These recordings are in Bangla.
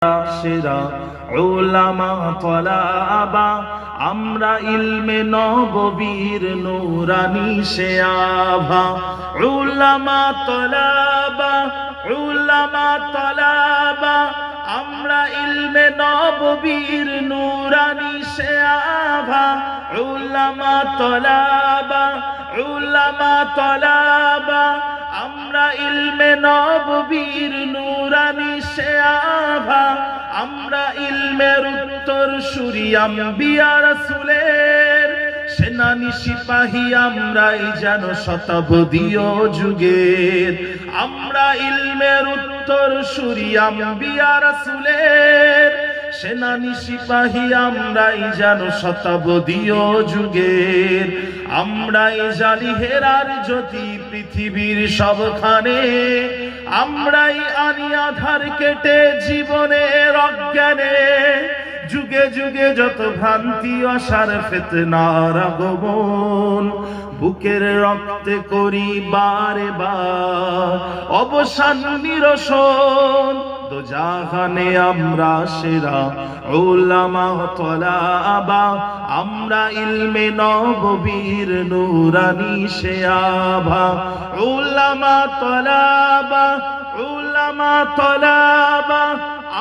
সেরা উলামা তলাবা আমরা ইলমে নববীর নূরানি সে আভা উলামা তলাবা আমরা ইলমে নববীর নূরানি সে আভা উলামা তলাবা আমরা ইলমে নববীর নূরানি সে আভা আমরা ইলমের উত্তর সূরি আম্বিয়া রাসূলের সেনানি সিপাহী আমরাই যেন শতাব্দীয় যুগের আমরা ইলমের উত্তর সূরি আম্বিয়া রাসূলের সেনানি সিপাহী আমরাই যেন শতাব্দীয় যুগের আমরাই জালি হেরার জ্যোতি পৃথিবীর সবখানে আমরাই আনি আধার কেটে জীবনের অজ্ঞানে যুগে যুগে যত ভ্রান্তি অসার ফিতনার আগমন বুকের রক্তে করি বারে বার অবসান নিরসন দোজাহানে আমরা সেরা উলামা তলাবা আমরা ইলমে নববীর নূরানি সে আভা উলামা তলাবা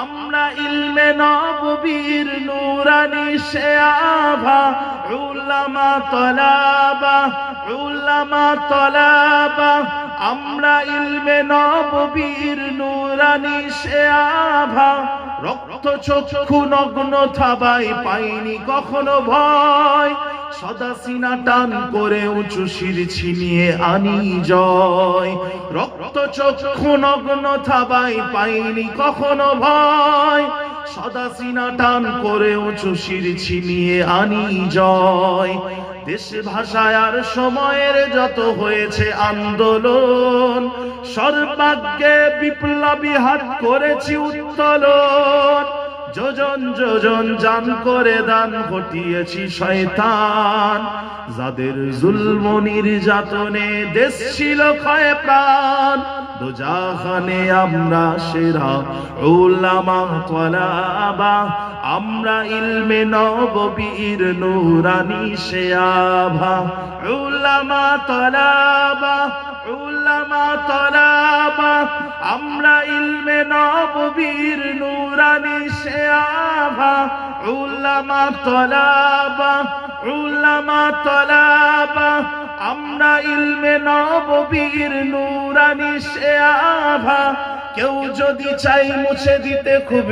আমরা ইলমে নববীর নূরানি সে আভা উলামা তলাবা আমরা ইলমে নববীর নূরানি সে আভা রক্ত চক্ষু নগ্ন থাবাই পাইনি কখনো ভয় সদা সিনা টান করে উঁচু শির ছিনিয়ে আনি জয় রক্ত চক্ষু নগ্ন থাবাই পাইনি কখনো ভয় সদা সিনা টান করে উঁচু শির ছিনিয়ে আনি জয় দেশ ভাষায় আর সময়ের যত হয়েছে আন্দোলন সর্বাগ্যে বিপ্লবী হাত করেছি উত্তোলন যোজন যোজন জান করে দান ঘটিয়েছি শয়তান যাদের জুলম নির্যাতনে দেশ ছিল ক্ষয় প্রাণ দোজাহানে আমরা সেরা উলামা তলাবা আমরা ইলমে নববীর নূরানি সে আভা উলামা তলাবা আমরা ইলমে নববীর নূরানি সে আভা উলামা তলাবা আমরা ইলমে নববীর নূরানি সে আভা কেউ যদি চাই মুছে দিতে খুব